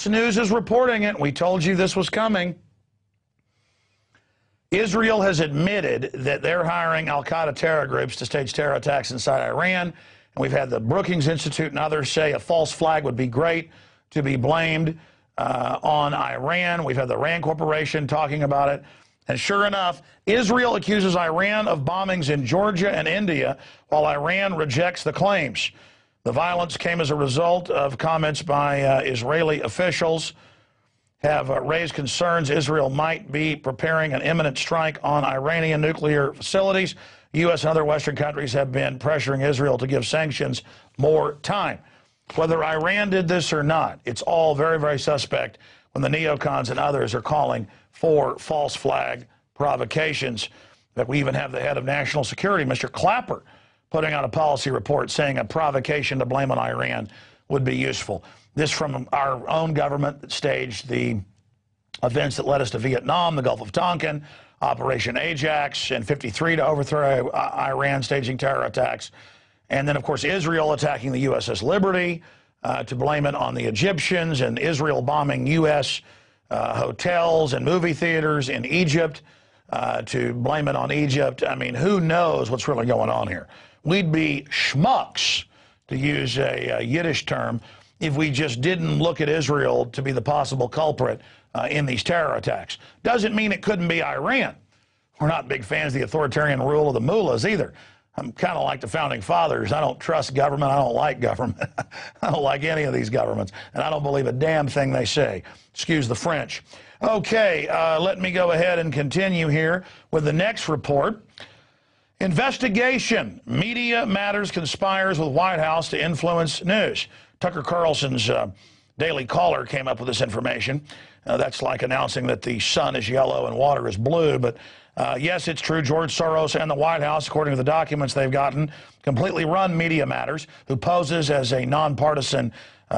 Fox News is reporting it. We told you this was coming. Israel has admitted that they're hiring al-Qaeda terror groups to stage terror attacks inside Iran. And we've had the Brookings Institute and others say a false flag would be great to be blamed on Iran. We've had the RAND Corporation talking about it. And sure enough, Israel accuses Iran of bombings in Georgia and India, while Iran rejects the claims. The violence came as a result of comments by Israeli officials have raised concerns Israel might be preparing an imminent strike on Iranian nuclear facilities. U.S. and other Western countries have been pressuring Israel to give sanctions more time. Whether Iran did this or not, it's all very, very suspect when the neocons and others are calling for false flag provocations. That we even have the head of national security, Mr. Clapper, putting out a policy report saying a provocation to blame on Iran would be useful. This from our own government that staged the events that led us to Vietnam, the Gulf of Tonkin, Operation Ajax, and 53 to overthrow Iran, staging terror attacks. And then, of course, Israel attacking the USS Liberty to blame it on the Egyptians, and Israel bombing U.S. hotels and movie theaters in Egypt to blame it on Egypt. I mean, who knows what's really going on here? We'd be schmucks, to use a Yiddish term, if we just didn't look at Israel to be the possible culprit in these terror attacks. Doesn't mean it couldn't be Iran. We're not big fans of the authoritarian rule of the mullahs either. I'm kind of like the founding fathers. I don't trust government. I don't like government. I don't like any of these governments. And I don't believe a damn thing they say. Excuse the French. Okay, let me go ahead and continue here with the next report. Investigation. Media Matters conspires with White House to influence news. Tucker Carlson's Daily Caller came up with this information. That's like announcing that the sun is yellow and water is blue. But yes, it's true. George Soros and the White House, according to the documents they've gotten, completely run Media Matters, who poses as a nonpartisan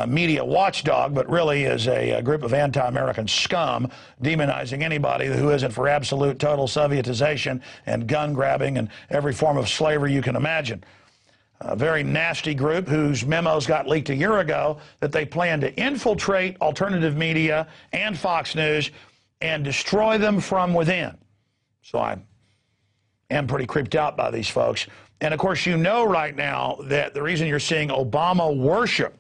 media watchdog, but really is a group of anti-American scum demonizing anybody who isn't for absolute total Sovietization and gun grabbing and every form of slavery you can imagine. A very nasty group whose memos got leaked a year ago that they plan to infiltrate alternative media and Fox News and destroy them from within. So I am pretty creeped out by these folks. And of course, you know right now that the reason you're seeing Obama worship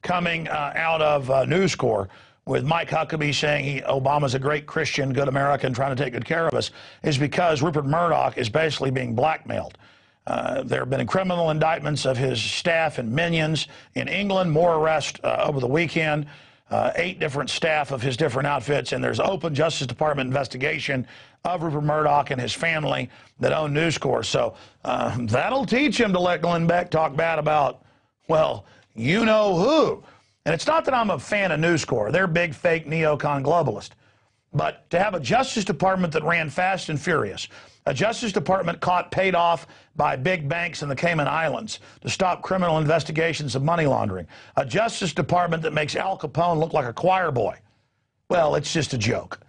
coming out of News Corps, with Mike Huckabee saying Obama's a great Christian, good American, trying to take good care of us, is because Rupert Murdoch is basically being blackmailed. There have been criminal indictments of his staff and minions in England, more arrests over the weekend, 8 different staff of his different outfits, and there's open Justice Department investigation of Rupert Murdoch and his family that own News Corps. So that'll teach him to let Glenn Beck talk bad about, well, you know who. And it's not that I'm a fan of News Corps. They're big, fake, neocon globalist. But to have a Justice Department that ran fast and furious, a Justice Department caught paid off by big banks in the Cayman Islands to stop criminal investigations of money laundering, a Justice Department that makes Al Capone look like a choir boy, well, it's just a joke.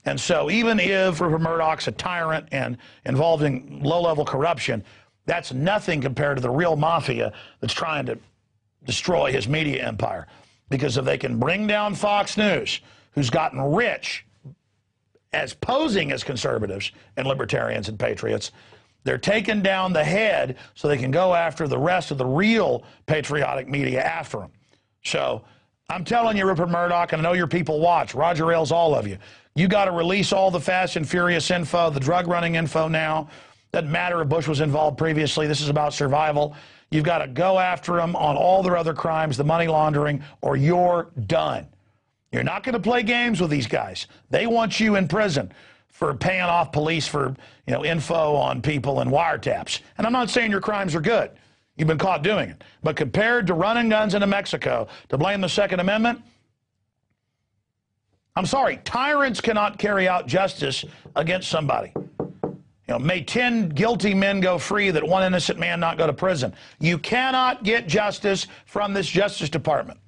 And so even if Rupert Murdoch's a tyrant and involved in low-level corruption, that's nothing compared to the real mafia that's trying to destroy his media empire. Because if they can bring down Fox News, who's gotten rich as posing as conservatives and libertarians and patriots, they're taking down the head so they can go after the rest of the real patriotic media after them. So I'm telling you, Rupert Murdoch, and I know your people watch, Roger Ailes, all of you, you got to release all the fast and furious info, the drug running info now. Doesn't matter if Bush was involved previously. This is about survival. You've got to go after them on all their other crimes, the money laundering, or you're done. You're not going to play games with these guys. They want you in prison for paying off police for, info on people and wiretaps. And I'm not saying your crimes are good. You've been caught doing it. But compared to running guns into Mexico to blame the Second Amendment, I'm sorry, tyrants cannot carry out justice against somebody. May 10 guilty men go free, that one innocent man not go to prison. You cannot get justice from this Justice Department.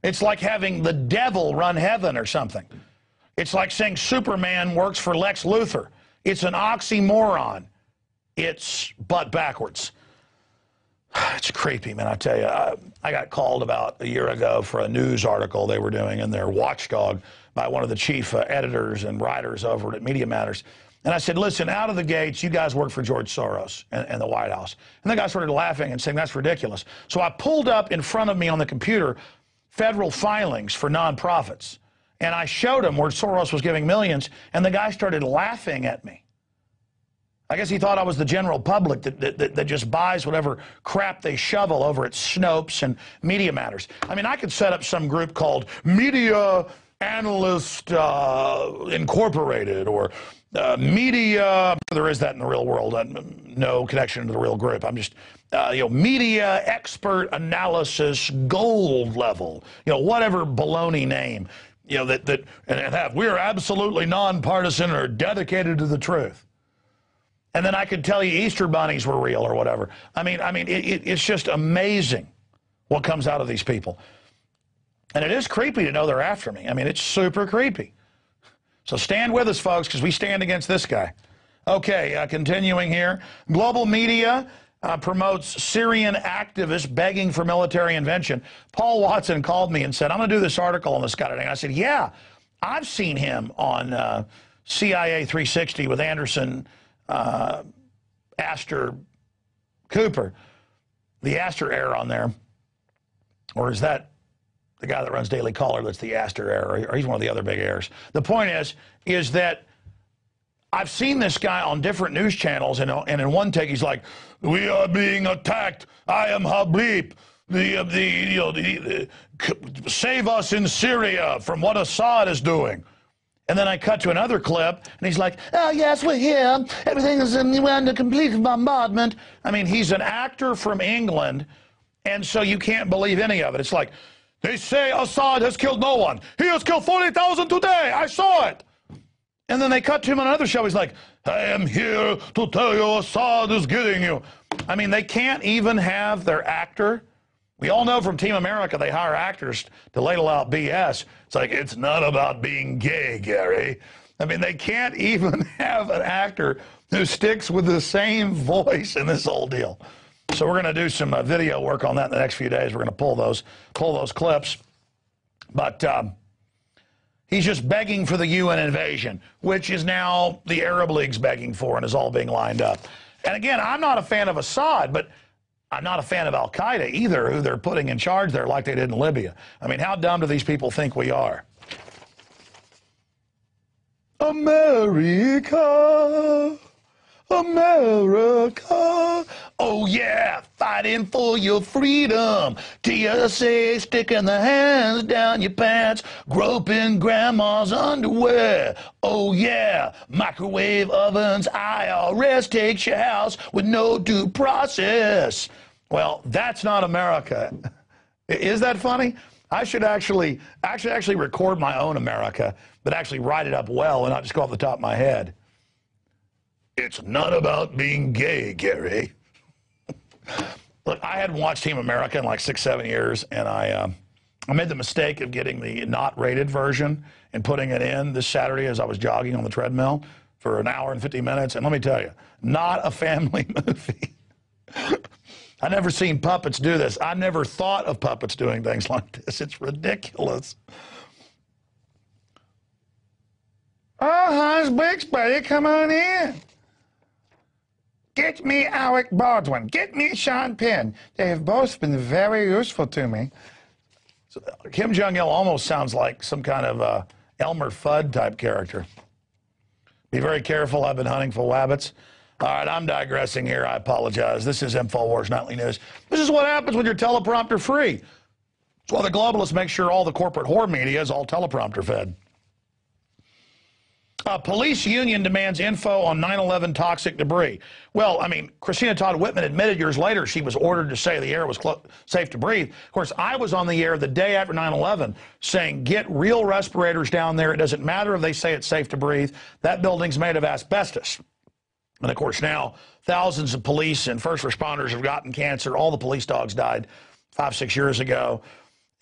It's like having the devil run heaven or something. It's like saying Superman works for Lex Luthor. It's an oxymoron. It's butt backwards. It's creepy, man. I tell you, I got called about a year ago for a news article they were doing in their watchdog by one of the chief editors and writers over at Media Matters. And I said, listen, out of the gates, you guys work for George Soros and the White House. And the guy started laughing and saying, that's ridiculous. So I pulled up in front of me on the computer federal filings for nonprofits. And I showed him where Soros was giving millions, and the guy started laughing at me. I guess he thought I was the general public that just buys whatever crap they shovel over at Snopes and Media Matters. I mean, I could set up some group called Media Analyst Incorporated or Media, there is that in the real world, no connection to the real group. I'm just, Media Expert Analysis Gold Level, whatever baloney name, and have, we're absolutely nonpartisan or dedicated to the truth. And then I could tell you Easter bunnies were real or whatever. I mean, it's just amazing what comes out of these people. And it is creepy to know they're after me. I mean, it's super creepy. So stand with us, folks, because we stand against this guy. Okay, continuing here. Global media promotes Syrian activists begging for military intervention. Paul Watson called me and said, I'm going to do this article on this guy today. And I said, yeah, I've seen him on CIA 360 with Anderson Astor Cooper, the Astor heir on there. Or is that the guy that runs Daily Caller that's the Astor heir? Or he's one of the other big heirs. The point is that I've seen this guy on different news channels, and in one take he's like, we are being attacked. I am Habib. Save us in Syria from what Assad is doing. And then I cut to another clip, and he's like, oh, yes, we're here. Everything is under complete bombardment. I mean, he's an actor from England, and so you can't believe any of it. It's like, they say Assad has killed no one. He has killed 40,000 today. I saw it. And then they cut to him on another show. He's like, I am here to tell you Assad is getting you. I mean, they can't even have their actor. We all know from Team America they hire actors to ladle out BS. It's like, it's not about being gay, Gary. I mean, they can't even have an actor who sticks with the same voice in this whole deal. So we're going to do some video work on that in the next few days. We're going to pull those clips. But he's just begging for the UN invasion, which is now the Arab League's begging for and is all being lined up. And again, I'm not a fan of Assad, but I'm not a fan of Al-Qaeda either, who they're putting in charge there like they did in Libya. I mean, how dumb do these people think we are? America, America, oh yeah, fighting for your freedom. TSA sticking the hands down your pants, groping grandma's underwear. Oh yeah, microwave ovens, IRS takes your house with no due process. Well, that's not America. Is that funny? I should actually record my own America, but actually write it up well and not just go off the top of my head. It's not about being gay, Gary. Look, I hadn't watched Team America in like 6-7 years, and I made the mistake of getting the not rated version and putting it in this Saturday as I was jogging on the treadmill for an hour and 50 minutes. And let me tell you, not a family movie. I never seen puppets do this. I never thought of puppets doing things like this. It's ridiculous. Oh, Hans Bixby, come on in. Get me Alec Baldwin. Get me Sean Penn. They have both been very useful to me. So, Kim Jong-il almost sounds like some kind of Elmer Fudd type character. Be very careful. I've been hunting for wabbits. All right, I'm digressing here. I apologize. This is InfoWars Nightly News. This is what happens when you're teleprompter free. That's why the globalists make sure all the corporate whore media is all teleprompter fed. Police union demands info on 9/11 toxic debris. Well, I mean, Christina Todd Whitman admitted years later she was ordered to say the air was safe to breathe. Of course, I was on the air the day after 9/11 saying, get real respirators down there. It doesn't matter if they say it's safe to breathe. That building's made of asbestos. And, of course, now thousands of police and first responders have gotten cancer. All the police dogs died 5-6 years ago.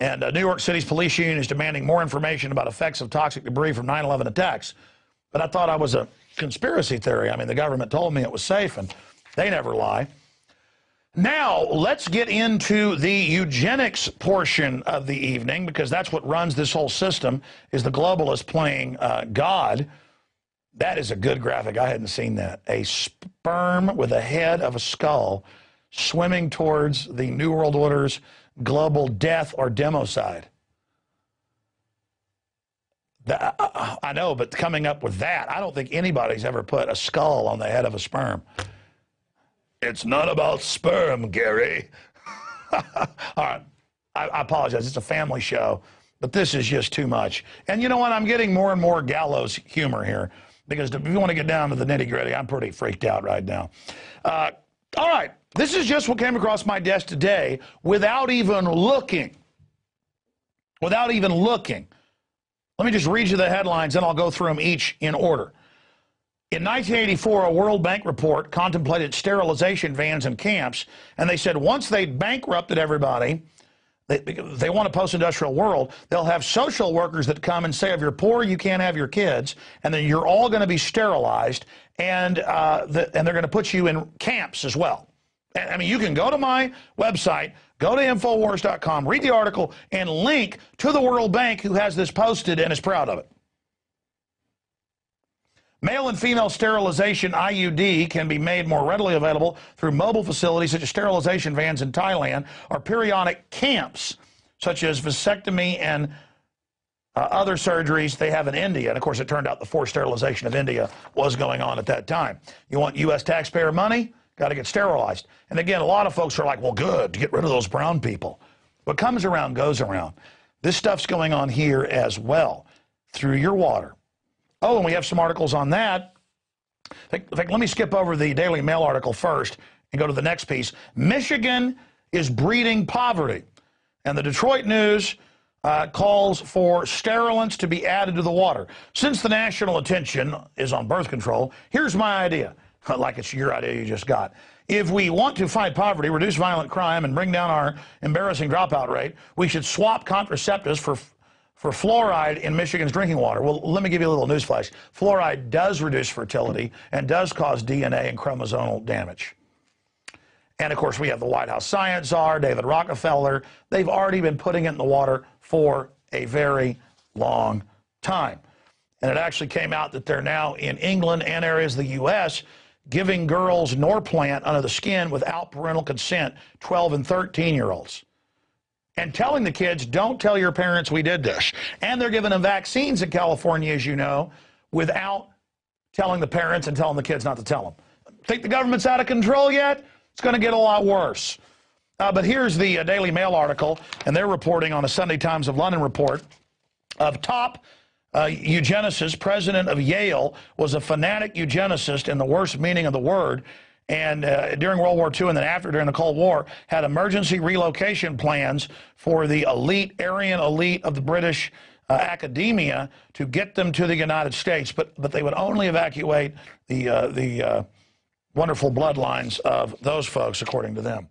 And New York City's police union is demanding more information about effects of toxic debris from 9/11 attacks. But I thought I was a conspiracy theory. I mean, the government told me it was safe, and they never lie. Now, let's get into the eugenics portion of the evening, because that's what runs this whole system, is the globalists playing God. That is a good graphic. I hadn't seen that. A sperm with a head of a skull swimming towards the New World Order's global death or democide. I know, but coming up with that, I don't think anybody's ever put a skull on the head of a sperm. It's not about sperm, Gary. All right. I apologize. It's a family show, but this is just too much. And you know what? I'm getting more and more gallows humor here, because if you want to get down to the nitty-gritty, I'm pretty freaked out right now. All right. This is just what came across my desk today without even looking. Without even looking. Let me just read you the headlines, and I'll go through them each in order. In 1984, a World Bank report contemplated sterilization vans in camps, and they said once they bankrupted everybody, they want a post-industrial world, they'll have social workers that come and say, if you're poor, you can't have your kids, and then you're all going to be sterilized, and they're going to put you in camps as well. I mean, you can go to my website, go to Infowars.com, read the article, and link to the World Bank, who has this posted and is proud of it. Male and female sterilization IUD can be made more readily available through mobile facilities such as sterilization vans in Thailand, or periodic camps such as vasectomy and other surgeries they have in India. And of course, it turned out the forced sterilization of India was going on at that time. You want U.S. taxpayer money? Got to get sterilized. And again, a lot of folks are like, well, good, to get rid of those brown people. What comes around goes around. This stuff's going on here as well, through your water. Oh, and we have some articles on that. In fact, let me skip over the Daily Mail article first and go to the next piece. Michigan is breeding poverty. And the Detroit News calls for sterilants to be added to the water. Since the national attention is on birth control, here's my idea, like it's your idea you just got. If we want to fight poverty, reduce violent crime, and bring down our embarrassing dropout rate, we should swap contraceptives for fluoride in Michigan's drinking water. Well, let me give you a little newsflash. Fluoride does reduce fertility and does cause DNA and chromosomal damage. And, of course, we have the White House science czar, David Rockefeller. They've already been putting it in the water for a very long time. And it actually came out that they're now in England and areas of the U.S. giving girls Norplant under the skin without parental consent, 12 and 13-year-olds. And telling the kids, don't tell your parents we did this. And they're giving them vaccines in California, as you know, without telling the parents and telling the kids not to tell them. Think the government's out of control yet? It's going to get a lot worse. But here's the Daily Mail article, and they're reporting on a Sunday Times of London report of top eugenicist. President of Yale was a fanatic eugenicist in the worst meaning of the word. And during World War II and then after, during the Cold War, had emergency relocation plans for the elite, Aryan elite of the British academia to get them to the United States. But they would only evacuate the wonderful bloodlines of those folks, according to them.